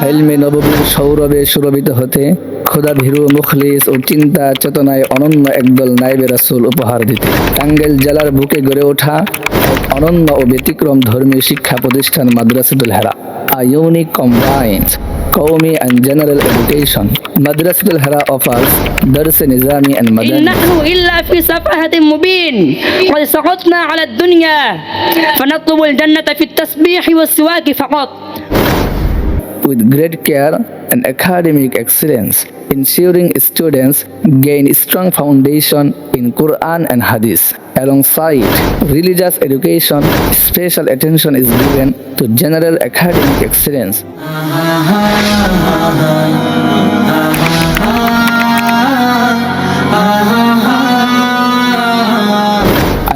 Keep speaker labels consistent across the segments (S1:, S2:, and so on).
S1: ইলমে নববীর সৌরভে সুরভিত হতে খোদা ভীরু মুখলিস ও চিন্তা চেতনায় অনন্য একদল নায়েবে রাসূল উপহার দিতে টাঙ্গাইল জেলার বুকে গড়ে ওঠা এক অনন্য ও ব্যতিক্রম ধর্মীয় শিক্ষা প্রতিষ্ঠান মাদ্রাসাতুল হেরা, a unique combines Qawmi and general education. Madrasatul Hira offers dars nizami and madani.
S2: نحن إلا في سفاهة مبين قد سقطنا على الدنيا فنطلب الجنة في التسبيح والسواك فقط.
S1: With great care and academic excellence, ensuring students gain strong foundation in Quran and Hadith. Alongside religious education, special attention is given to general academic excellence.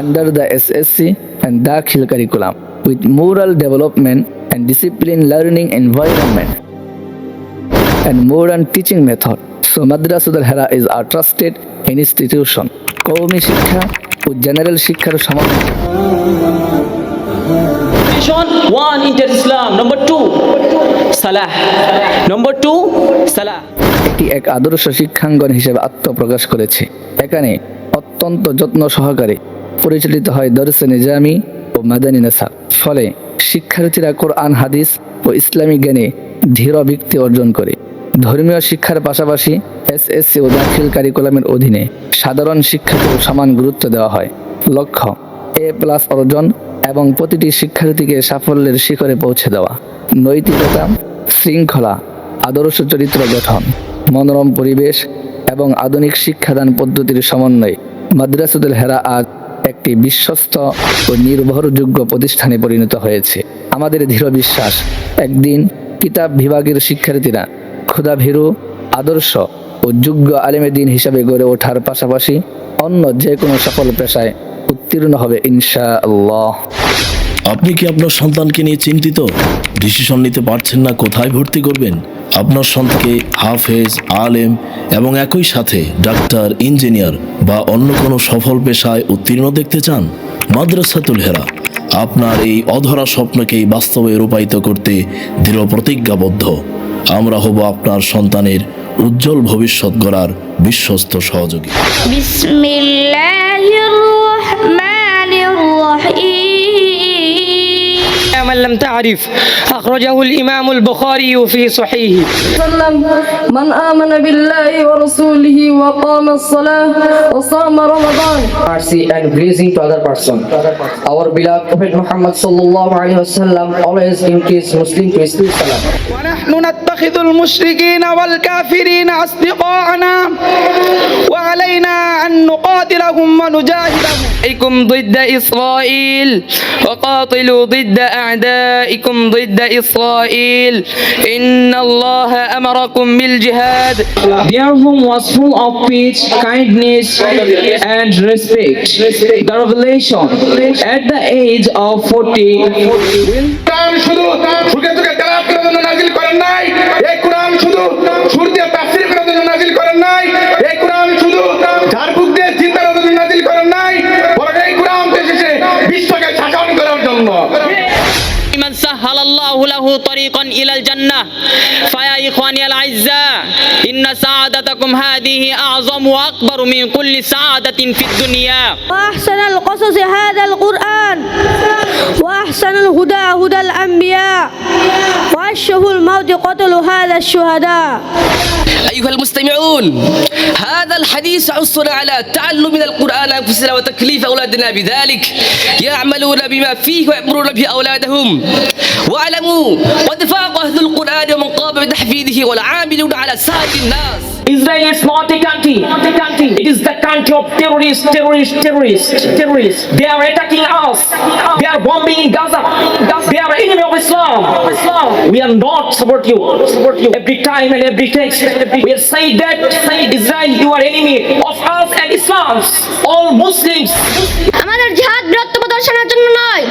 S1: Under the SSC and Dakhil curriculum, with moral development and discipline learning environment and modern teaching method. So Madrasatul Hira is a trusted institution. কওমি শিক্ষা ও general শিক্ষার সমন্বয়।
S3: One inter Islam. Number two, Salah. Number two, Salah.
S1: এটি এক আদর্শ শিক্ষাঙ্গন হিসেবে আত্মপ্রকাশ করেছে। এখানে অত্যন্ত যত্ন সহকারে পরিচালিত হয় দরসে নিজামি ও মাদানী নেশাব। ফলে শিক্ষার্থীরা কোরআন হাদিস ও ইসলামী জ্ঞানে ধীর ভিত্তি অর্জন করে। ধর্মীয় শিক্ষার পাশাপাশি এসএসসি ও দাখিল কারিকুলামের অধীনে সাধারণ শিক্ষাকেও সমান গুরুত্ব দেওয়া হয়। লক্ষ্য A+ অর্জন এবং প্রতিটি শিক্ষার্থীকে সাফল্যের শিখরে পৌঁছে দেওয়া। নৈতিকতা, শৃঙ্খলা, আদর্শ চরিত্র গঠন, মনোরম পরিবেশ এবং আধুনিক শিক্ষাদান পদ্ধতির সমন্বয়ে মাদ্রাসাতুল হেরা আজ একটি বিশ্বস্ত ও নির্ভরযোগ্য প্রতিষ্ঠানে পরিণত হয়েছে। আমাদের দৃঢ় বিশ্বাস, একদিন কিতাব বিভাগের শিক্ষার্থীরা ক্ষুধাভীরু, আদর্শ ও যোগ্য আলেমে দ্বীন হিসাবে গড়ে ওঠার পাশাপাশি অন্য যে কোনো সফল পেশায় উত্তীর্ণ হবে ইনশাআল্লাহ।
S4: আপনি কি আপনার সন্তানকে নিয়ে চিন্তিত? ডিসিশন নিতে পারছেন না কোথায় ভর্তি করবেন? আপনার সন্তানকে হাফেজ, আলেম এবং একই সাথে ডাক্তার, ইঞ্জিনিয়ার বা অন্য কোনো সফল পেশায় উত্তীর্ণ দেখতে চান? মাদ্রাসাতুল হেরা আপনার এই অধরা স্বপ্নকেই বাস্তবে রূপায়িত করতে দৃঢ় প্রতিজ্ঞাবদ্ধ। আমরা হব আপনার সন্তানের উজ্জ্বল ভবিষ্যৎ গড়ার বিশ্বস্ত সহযোগী।
S5: বিসমিল্লাহির রহমানির রহিম।
S3: من لم تعرف أخرجه الإمام البخاري في صحيحه.
S6: من آمن بالله ورسوله وقام الصلاة وصام رمضان.
S7: Mercy and blessing to other person. Our beloved Prophet Muhammad sallallahu alaihi wasallam always encouraged Muslim to speak salam.
S3: ونحن نتخذ المشركين والكافرين أصدقاءنا وعلينا أن نقاتلهم ونجاهدهم عليكم ضد إسرائيل وقاتلوا ضد أعدائكم ضد إسرائيل إن الله أمركم بالجهاد.
S8: Their home was full of peace, kindness, and respect. The revelation at the age of 40.
S9: কোরআন শুধু সুখে সুখে তেলাওয়াত করার জন্য নাযিল করেন নাই। এই কোরআন শুধু সুর দিয়ে তাফসীর করার জন্য নাযিল করেন নাই। এই কোরআন শুধু ঝাড়ফুঁক দিয়ে চিন্তা করার জন্য নাযিল করেন নাই। বরং এই কোরআন এসেছে বিশ্বকে শাসন করার জন্য।
S3: من سهل الله له طريقا إلى الجنة فيا إخواني الأعزاء إن سعادتكم هذه أعظم وأكبر من كل سعادة في الدنيا.
S5: وأحسن القصص هذا القرآن وأحسن الهدى هدى الأنبياء وأشهر الموت قتل هذا الشهداء.
S3: أيها المستمعون هذا الحديث يحثنا على تعلم من القرآن أنفسنا وتكليف أولادنا بذلك يعملون بما فيه ويأمرون به أولادهم واعلموا قد فاق أهل القرآن ومن قام بتحفيظه والعاملون على سائر الناس.
S8: Israel is not a country. It is the country of terrorists. They are attacking us. They are bombing in Gaza. They are enemy of Islam. We are not support you. Every time and every text, we are saying that Israel, you are enemy of us and Islam. All Muslims.
S5: আমাদের জিহাদ বীরত্ব প্রদর্শনের জন্য নয়,